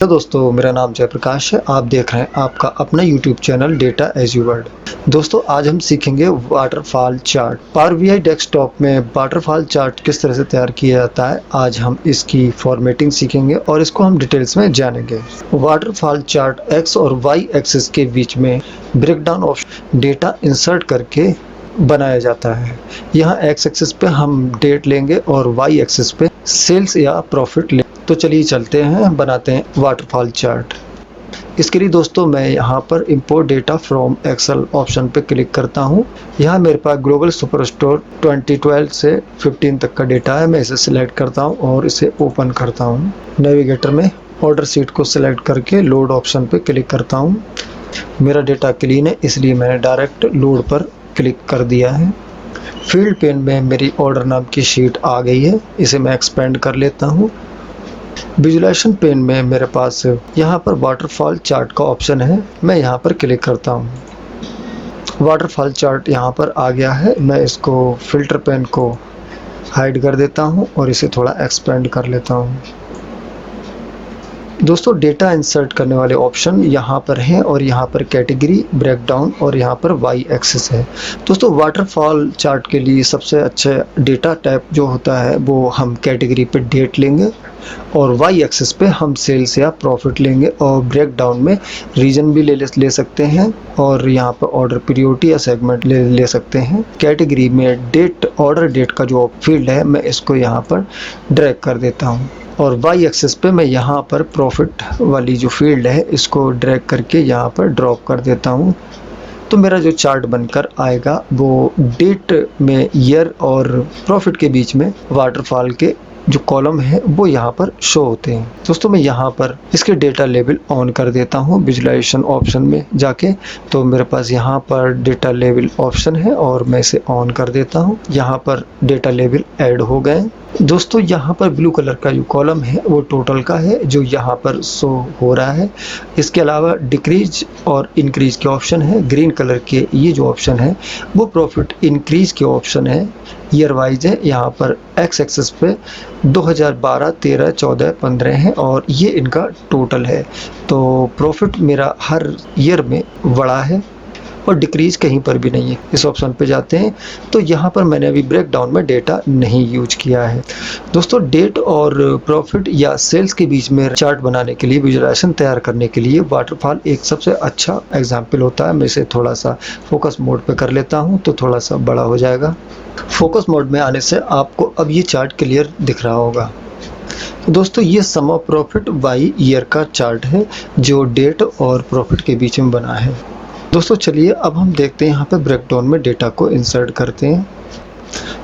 Hello दोस्तों, मेरा नाम जयप्रकाश है। आप देख रहे हैं आपका अपना YouTube channel data as you word. दोस्तों, आज हम सीखेंगे waterfall chart. Power BI desktop में वाटरफॉल चार्ट किस तरह से तैयार किया जाता है, आज हम इसकी फॉर्मेटिंग सीखेंगे और इसको हम डिटेल्स में जानेंगे। वाटरफॉल चार्ट एक्स और वाई एक्सिस के बीच में ब्रेकडाउन ऑफ डेटा इंसर्ट करके बनाया जाता है। यहाँ एक्स एक्सिस पे हम डेट लेंगे और वाई एक्सिस पे सेल्स या प्रॉफिट लेंगे। तो चलिए चलते हैं, बनाते हैं वाटरफॉल चार्ट। इसके लिए दोस्तों मैं यहाँ पर import data from Excel option पे क्लिक करता हूँ। यहाँ मेरे पास ग्लोबल सुपरस्टोर 2012 से 15 तक का डेटा है। मैं इसे सिलेक्ट करता हूँ और इसे ओपन करता हूँ। नेविगेटर में ऑर्डर शीट को सिलेक्ट करके लोड ऑप्शन पे क्लिक करता हूँ। मेरा डेटा क्लीन है, इसलिए मैंने डायरेक्ट लोड पर क्लिक कर दिया है। फील्ड पेन में मेरी ऑर्डर नाम की शीट आ गई है, इसे मैं एक्सपेंड कर लेता हूँ। विजुलाइजेशन पेन में मेरे पास यहाँ पर वाटरफॉल चार्ट का ऑप्शन है, मैं यहाँ पर क्लिक करता हूँ। वाटरफॉल चार्ट यहाँ पर आ गया है। मैं इसको फिल्टर पेन को हाइड कर देता हूँ और इसे थोड़ा एक्सपेंड कर लेता हूँ। दोस्तों, डेटा इंसर्ट करने वाले ऑप्शन यहाँ पर हैं और यहाँ पर कैटेगरी, ब्रेकडाउन और यहाँ पर वाई एक्सिस है। दोस्तों, वाटरफॉल चार्ट के लिए सबसे अच्छा डेटा टाइप जो होता है वो हम कैटेगरी पे डेट लेंगे और वाई एक्सिस पे हम सेल्स या प्रॉफिट लेंगे और ब्रेकडाउन में रीजन भी ले सकते हैं और यहाँ पर ऑर्डर पीरियोडिटी या सेगमेंट ले सकते हैं। कैटेगरी में डेट, ऑर्डर डेट का जो फील्ड है मैं इसको यहाँ पर ड्रैग कर देता हूँ और वाई एक्सिस पे मैं यहाँ पर प्रॉफिट वाली जो फील्ड है इसको ड्रैग करके यहाँ पर ड्रॉप कर देता हूँ। तो मेरा जो चार्ट बनकर आएगा वो डेट में ईयर और प्रॉफिट के बीच में वाटरफॉल के जो कॉलम है वो यहाँ पर शो होते हैं। दोस्तों, मैं यहाँ पर इसके डेटा लेवल ऑन कर देता हूँ विजुलाइजेशन ऑप्शन में जाके। तो मेरे पास यहाँ पर डेटा लेवल ऑप्शन है और मैं इसे ऑन कर देता हूँ। यहाँ पर डेटा लेवल ऐड हो गए। दोस्तों, यहाँ पर ब्लू कलर का जो कॉलम है वो टोटल का है जो यहाँ पर शो हो रहा है। इसके अलावा डिक्रीज और इंक्रीज के ऑप्शन है। ग्रीन कलर के ये जो ऑप्शन है वो प्रॉफिट इंक्रीज के ऑप्शन है, ईयर वाइज है। यहाँ पर एक्स एक्सिस पे 2012, 13, 14, 15 है और ये इनका टोटल है। तो प्रॉफिट मेरा हर ईयर में बड़ा है और डिक्रीज कहीं पर भी नहीं है। इस ऑप्शन पे जाते हैं तो यहाँ पर मैंने अभी ब्रेकडाउन में डेटा नहीं यूज किया है। दोस्तों, डेट और प्रॉफिट या सेल्स के बीच में चार्ट बनाने के लिए, विजुलाइजेशन तैयार करने के लिए वाटरफॉल एक सबसे अच्छा एग्जाम्पल होता है। मैं इसे थोड़ा सा फोकस मोड पे कर लेता हूँ तो थोड़ा सा बड़ा हो जाएगा। फोकस मोड में आने से आपको अब ये चार्ट क्लियर दिख रहा होगा। तो दोस्तों, ये सम ऑफ प्रॉफिट बाई ईयर का चार्ट है जो डेट और प्रॉफिट के बीच में बना है। दोस्तों, चलिए अब हम देखते हैं यहाँ पे ब्रेकडाउन में डेटा को इंसर्ट करते हैं।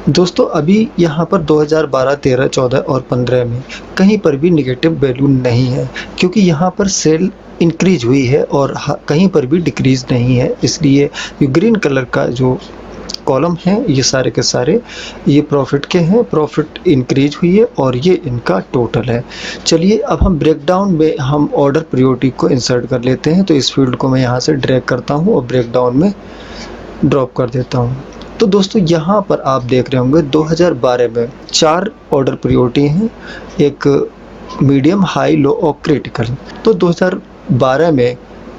दोस्तों, अभी यहाँ पर 2012, 13, 14 और 15 में कहीं पर भी निगेटिव वैल्यू नहीं है क्योंकि यहाँ पर सेल इंक्रीज हुई है और कहीं पर भी डिक्रीज नहीं है। इसलिए ये ग्रीन कलर का जो कॉलम है ये सारे के सारे ये प्रॉफिट के हैं। प्रॉफिट इंक्रीज हुई है और ये इनका टोटल है। चलिए अब हम ब्रेकडाउन में हम ऑर्डर प्रायोरिटी को इंसर्ट कर लेते हैं। तो इस फील्ड को मैं यहाँ से ड्रैग करता हूँ और ब्रेकडाउन में ड्रॉप कर देता हूँ। तो दोस्तों, यहाँ पर आप देख रहे होंगे 2012 में 4 ऑर्डर प्रायोरिटी हैं, एक मीडियम, हाई, लो और क्रिटिकल। तो 2012 में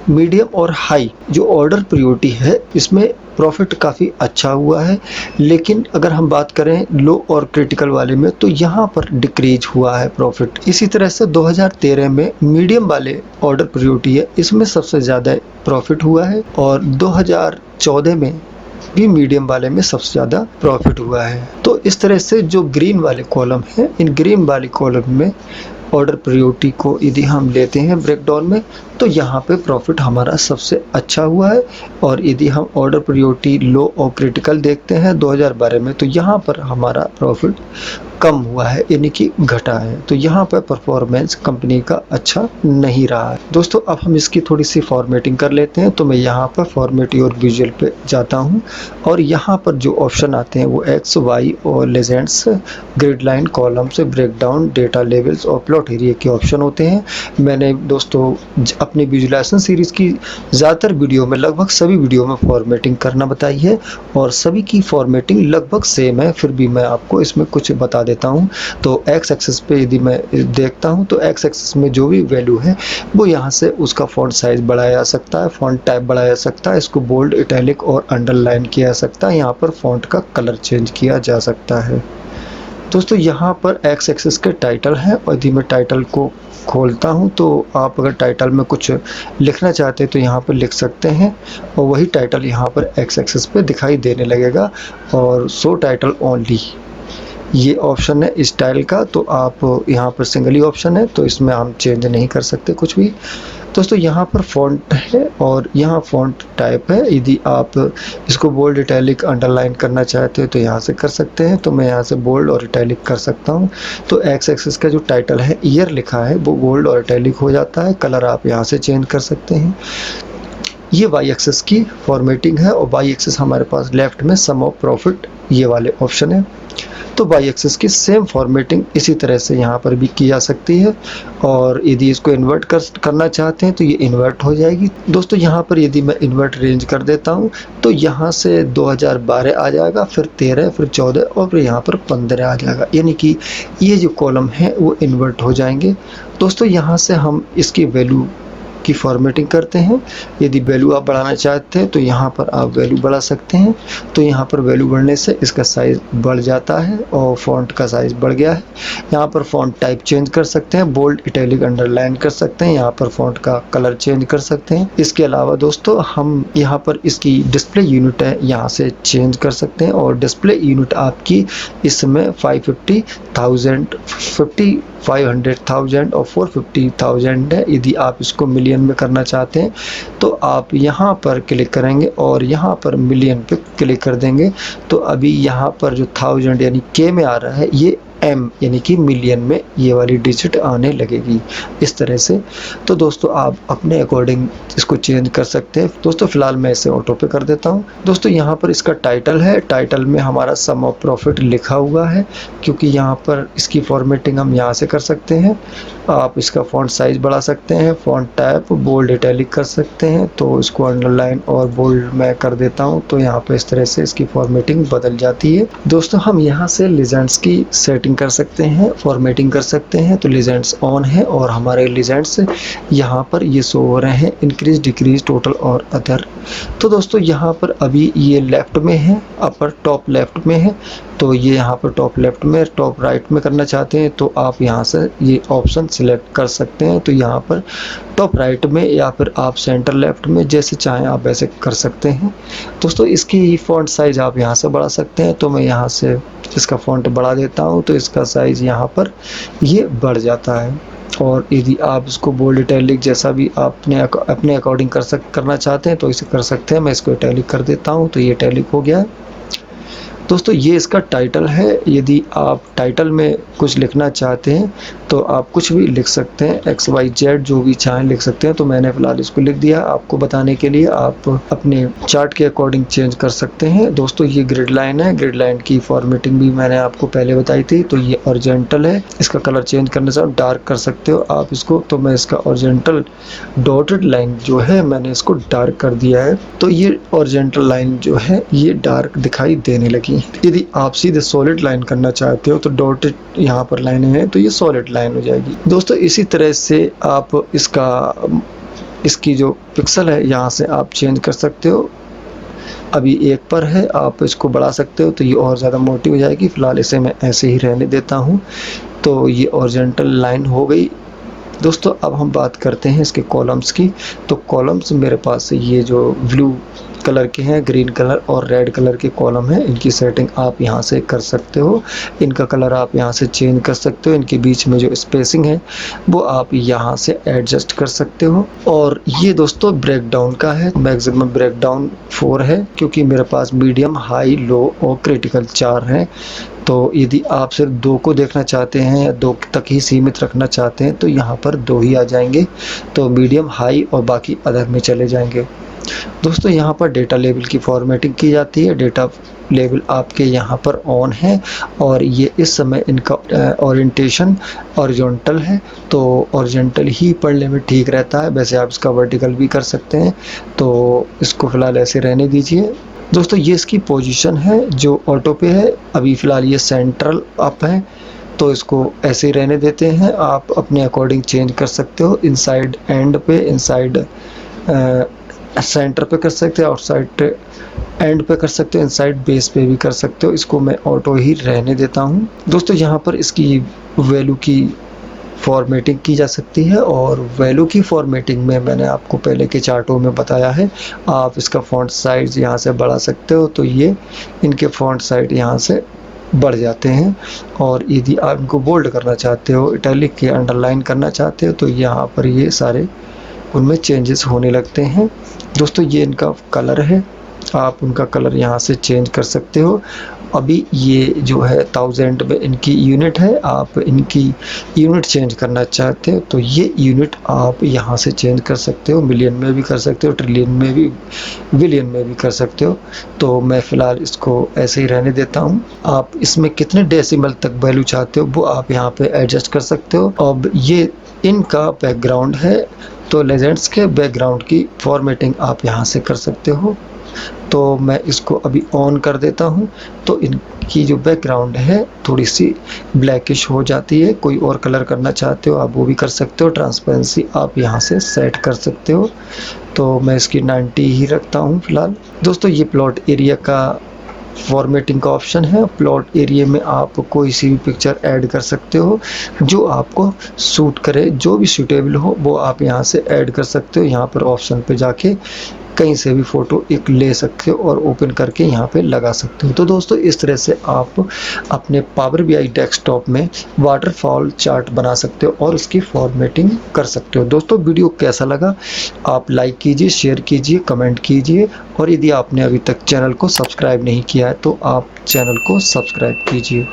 मीडियम और हाई जो ऑर्डर प्रायोरिटी है इसमें प्रॉफिट काफ़ी अच्छा हुआ है। लेकिन अगर हम बात करें लो और क्रिटिकल वाले में तो यहाँ पर डिक्रीज हुआ है प्रॉफिट। इसी तरह से 2013 में मीडियम वाले ऑर्डर प्रायोरिटी है, इसमें सबसे ज़्यादा प्रॉफिट हुआ है और 2014 में भी मीडियम वाले में सबसे ज़्यादा प्रॉफिट हुआ है। तो इस तरह से जो ग्रीन वाले कॉलम हैं, इन ग्रीन वाले कॉलम में ऑर्डर प्रायोरिटी को यदि हम लेते हैं ब्रेकडाउन में तो यहाँ पे प्रॉफिट हमारा सबसे अच्छा हुआ है। और यदि हम ऑर्डर प्रायोरिटी लो और क्रिटिकल देखते हैं 2012 में तो यहाँ पर हमारा प्रॉफिट कम हुआ है, यानी कि घटा है। तो यहाँ पर परफॉर्मेंस कंपनी का अच्छा नहीं रहा है। दोस्तों, अब हम इसकी थोड़ी सी फॉर्मेटिंग कर लेते हैं। तो मैं यहाँ पर फॉर्मेट और विजुअल पे जाता हूँ और यहाँ पर जो ऑप्शन आते हैं वो एक्स, वाई और legends, grid line, columns, breakdown, data levels और प्लॉट एरिया के ऑप्शन होते हैं। मैंने दोस्तों अपनी विजुलाइजेशन सीरीज़ की ज़्यादातर वीडियो में, लगभग सभी वीडियो में फॉर्मेटिंग करना बताई है और सभी की फॉर्मेटिंग लगभग सेम है, फिर भी मैं आपको इसमें कुछ बता देता हूँ। तो एक्स एक्सिस पे यदि मैं देखता हूँ तो एक्स एक्सिस में जो भी वैल्यू है वो यहाँ से उसका फ़ॉन्ट साइज़ बढ़ाया जा सकता है, फ़ॉन्ट टाइप बढ़ाया जा सकता है, इसको बोल्ड, इटैलिक और अंडरलाइन किया जा सकता है। यहाँ पर फ़ॉन्ट का कलर चेंज किया जा सकता है। दोस्तों यहाँ पर एक्स एक्सिस के टाइटल हैं और यदि मैं टाइटल को खोलता हूँ तो आप अगर टाइटल में कुछ लिखना चाहते हैं तो यहाँ पर लिख सकते हैं और वही टाइटल यहाँ पर एक्स एक्सिस पे दिखाई देने लगेगा। और शो टाइटल ओनली ये ऑप्शन है स्टाइल का, तो आप यहाँ पर सिंगल ही ऑप्शन है, तो इसमें हम चेंज नहीं कर सकते कुछ भी। दोस्तों यहाँ पर फ़ॉन्ट है और यहाँ फ़ॉन्ट टाइप है। यदि आप इसको बोल्ड, इटैलिक, अंडरलाइन करना चाहते हो तो यहाँ से कर सकते हैं। तो मैं यहाँ से बोल्ड और इटैलिक कर सकता हूँ। तो एक्स एक्सिस का जो टाइटल है, ईयर लिखा है, वो बोल्ड और इटैलिक हो जाता है। कलर आप यहाँ से चेंज कर सकते हैं। ये वाई एक्सिस की फॉर्मेटिंग है और वाई एक्सिस हमारे पास लेफ्ट में सम ऑफ प्रॉफिट ये वाले ऑप्शन है। तो वाई एक्सिस की सेम फॉर्मेटिंग इसी तरह से यहाँ पर भी की जा सकती है और यदि इसको इन्वर्ट करना चाहते हैं तो ये इन्वर्ट हो जाएगी। दोस्तों यहाँ पर यदि मैं इन्वर्ट रेंज कर देता हूँ तो यहाँ से 2012 आ जाएगा, फिर 13, फिर 14 और फिर यहाँ पर 15 आ जाएगा, यानी कि ये जो कॉलम है वो इन्वर्ट हो जाएंगे। दोस्तों यहाँ से हम इसकी वैल्यू की फॉर्मेटिंग करते हैं। यदि वैल्यू आप बढ़ाना चाहते हैं तो यहाँ पर आप वैल्यू बढ़ा सकते हैं। तो यहाँ पर वैल्यू बढ़ने से इसका साइज़ बढ़ जाता है और फ़ॉन्ट का साइज़ बढ़ गया है। यहाँ पर फ़ॉन्ट टाइप चेंज कर सकते हैं, बोल्ड, इटैलिक, अंडरलाइन कर सकते हैं। यहाँ पर फ़ॉन्ट का कलर चेंज कर सकते हैं। इसके अलावा दोस्तों हम यहाँ पर इसकी डिस्प्ले यूनिट है, यहाँ से चेंज कर सकते हैं और डिस्प्ले यूनिट आपकी इसमें 500,000 और 450,000 है। यदि आप इसको मिलियन में करना चाहते हैं तो आप यहाँ पर क्लिक करेंगे और यहाँ पर मिलियन पे क्लिक कर देंगे। तो अभी यहाँ पर जो 1000 यानी के में आ रहा है, ये एम यानी कि मिलियन में ये वाली डिजिट आने लगेगी इस तरह से। तो दोस्तों आप अपने अकॉर्डिंग इसको चेंज कर सकते हैं। दोस्तों फिलहाल मैं इसे ऑटो पे कर देता हूँ। दोस्तों यहाँ पर इसका टाइटल है, टाइटल में हमारा सम ऑफ प्रॉफिट लिखा हुआ है, क्योंकि यहाँ पर इसकी फॉर्मेटिंग हम यहाँ से कर सकते हैं। आप इसका फ़ॉन्ट साइज़ बढ़ा सकते हैं, फ़ॉन्ट टाइप बोल्ड, इटैलिक कर सकते हैं। तो इसको अंडरलाइन और बोल्ड मैं कर देता हूँ, तो यहाँ पर इस तरह से इसकी फॉर्मेटिंग बदल जाती है। दोस्तों हम यहाँ से लीजेंड्स की सेटिंग कर सकते हैं, फॉर्मेटिंग कर सकते हैं। तो लीजेंड्स ऑन है और हमारे लीजेंड्स यहाँ पर ये शो हो रहे हैं, इंक्रीज, डिक्रीज, टोटल और अदर। तो दोस्तों यहाँ पर अभी ये लेफ़्ट में है, अपर टॉप लेफ़्ट में है। तो ये यहाँ पर टॉप लेफ़्ट में, टॉप राइट में करना चाहते हैं तो आप यहाँ से ये ऑप्शन सिलेक्ट कर सकते हैं। तो यहाँ पर टॉप राइट में या फिर आप सेंटर लेफ़्ट में, जैसे चाहें आप वैसे कर सकते हैं। दोस्तों इसकी फ़ॉन्ट साइज़ आप यहाँ से बढ़ा सकते हैं। तो मैं यहाँ से इसका फ़ॉन्ट बढ़ा देता हूँ तो इसका साइज़ यहाँ पर ये बढ़ जाता है। और यदि आप इसको बोल्ड, इटैलिक जैसा भी आपने अपने अकॉर्डिंग करना चाहते हैं तो इसे कर सकते हैं। मैं इसको इटैलिक कर देता हूँ तो ये इटैलिक हो गया है। दोस्तों ये इसका टाइटल है। यदि आप टाइटल में कुछ लिखना चाहते हैं तो आप कुछ भी लिख सकते हैं, XYZ जो भी चाहें लिख सकते हैं। तो मैंने फ़िलहाल इसको लिख दिया आपको बताने के लिए। आप अपने चार्ट के अकॉर्डिंग चेंज कर सकते हैं। दोस्तों ये ग्रिड लाइन है, ग्रिड लाइन की फॉर्मेटिंग भी मैंने आपको पहले बताई थी। तो ये ऑरिजेंटल है, इसका कलर चेंज करने से आप डार्क कर सकते हो आप इसको। तो मैं इसका ऑरिजेंटल डॉटेड लाइन जो है मैंने इसको डार्क कर दिया है। तो ये ऑरिजेंटल लाइन जो है ये डार्क दिखाई देने लगी। यदि आप सीधे सॉलिड लाइन करना चाहते हो तो डॉटेड यहाँ पर लाइनें हैं तो ये सॉलिड लाइन हो जाएगी। दोस्तों इसी तरह से आप इसकी जो पिक्सल है यहाँ से आप चेंज कर सकते हो। अभी 1 पर है, आप इसको बढ़ा सकते हो तो ये और ज़्यादा मोटी हो जाएगी। फ़िलहाल इसे मैं ऐसे ही रहने देता हूँ। तो ये ऑरिजेंटल लाइन हो गई। दोस्तों अब हम बात करते हैं इसके कॉलम्स की। तो कॉलम्स मेरे पास ये जो ब्लू कलर के हैं, ग्रीन कलर और रेड कलर के कॉलम हैं, इनकी सेटिंग आप यहाँ से कर सकते हो। इनका कलर आप यहाँ से चेंज कर सकते हो। इनके बीच में जो स्पेसिंग है वो आप यहाँ से एडजस्ट कर सकते हो। और ये दोस्तों ब्रेकडाउन का है, मैक्सिमम ब्रेकडाउन 4 है, क्योंकि मेरे पास मीडियम, हाई, लो और क्रिटिकल 4 हैं। तो यदि आप सिर्फ 2 को देखना चाहते हैं या 2 तक ही सीमित रखना चाहते हैं तो यहाँ पर 2 ही आ जाएंगे। तो मीडियम, हाई और बाकी अदर में चले जाएंगे। दोस्तों यहाँ पर डेटा लेवल की फॉर्मेटिंग की जाती है। डेटा लेवल आपके यहाँ पर ऑन है और ये इस समय इनका ओरिएंटेशन हॉरिजॉन्टल है। तो हॉरिजॉन्टल ही पढ़ने में ठीक रहता है, वैसे आप इसका वर्टिकल भी कर सकते हैं। तो इसको फ़िलहाल ऐसे रहने दीजिए। दोस्तों ये इसकी पोजीशन है जो ऑटो पे है। अभी फ़िलहाल ये सेंट्रल अप है। तो इसको ऐसे ही रहने देते हैं। आप अपने अकॉर्डिंग चेंज कर सकते हो, इनसाइड एंड पे, इनसाइड सेंटर पे कर सकते हो, आउटसाइड एंड पे कर सकते हो, इनसाइड बेस पे भी कर सकते हो। इसको मैं ऑटो ही रहने देता हूँ। दोस्तों यहाँ पर इसकी वैल्यू की फॉर्मेटिंग की जा सकती है, और वैल्यू की फॉर्मेटिंग में मैंने आपको पहले के चार्टों में बताया है। आप इसका फ़ॉन्ट साइज़ यहाँ से बढ़ा सकते हो, तो ये इनके फ़ॉन्ट साइज यहाँ से बढ़ जाते हैं। और यदि आप इनको बोल्ड करना चाहते हो, इटैलिक के अंडरलाइन करना चाहते हो, तो यहाँ पर ये सारे उनमें चेंजेस होने लगते हैं। दोस्तों ये इनका कलर है, आप उनका कलर यहाँ से चेंज कर सकते हो। अभी ये जो है 1000 में इनकी यूनिट है, आप इनकी यूनिट चेंज करना चाहते हो तो ये यूनिट आप यहाँ से चेंज कर सकते हो। मिलियन में भी कर सकते हो, ट्रिलियन में भी, बिलियन में भी कर सकते हो। तो मैं फ़िलहाल इसको ऐसे ही रहने देता हूँ। आप इसमें कितने डेसिमल तक वैल्यू चाहते हो वो आप यहाँ पे एडजस्ट कर सकते हो। अब ये इनका बैकग्राउंड है, तो लेजेंड्स के बैकग्राउंड की फॉर्मेटिंग आप यहाँ से कर सकते हो। तो मैं इसको अभी ऑन कर देता हूँ, तो इनकी जो बैकग्राउंड है थोड़ी सी ब्लैकिश हो जाती है। कोई और कलर करना चाहते हो आप वो भी कर सकते हो। ट्रांसपेरेंसी आप यहाँ से सेट कर सकते हो। तो मैं इसकी 90 ही रखता हूँ फ़िलहाल। दोस्तों ये प्लॉट एरिया का फॉर्मेटिंग का ऑप्शन है। प्लॉट एरिया में आप कोई सी भी पिक्चर ऐड कर सकते हो जो आपको सूट करे, जो भी सूटेबल हो वो आप यहाँ से ऐड कर सकते हो। यहाँ पर ऑप्शन पे जाके कहीं से भी फ़ोटो एक ले सकते हो और ओपन करके यहाँ पे लगा सकते हो। तो दोस्तों इस तरह से आप अपने पावर BI डेस्कटॉप में वाटरफॉल चार्ट बना सकते हो और उसकी फॉर्मेटिंग कर सकते हो। दोस्तों वीडियो कैसा लगा आप लाइक कीजिए, शेयर कीजिए, कमेंट कीजिए, और यदि आपने अभी तक चैनल को सब्सक्राइब नहीं किया है तो आप चैनल को सब्सक्राइब कीजिए।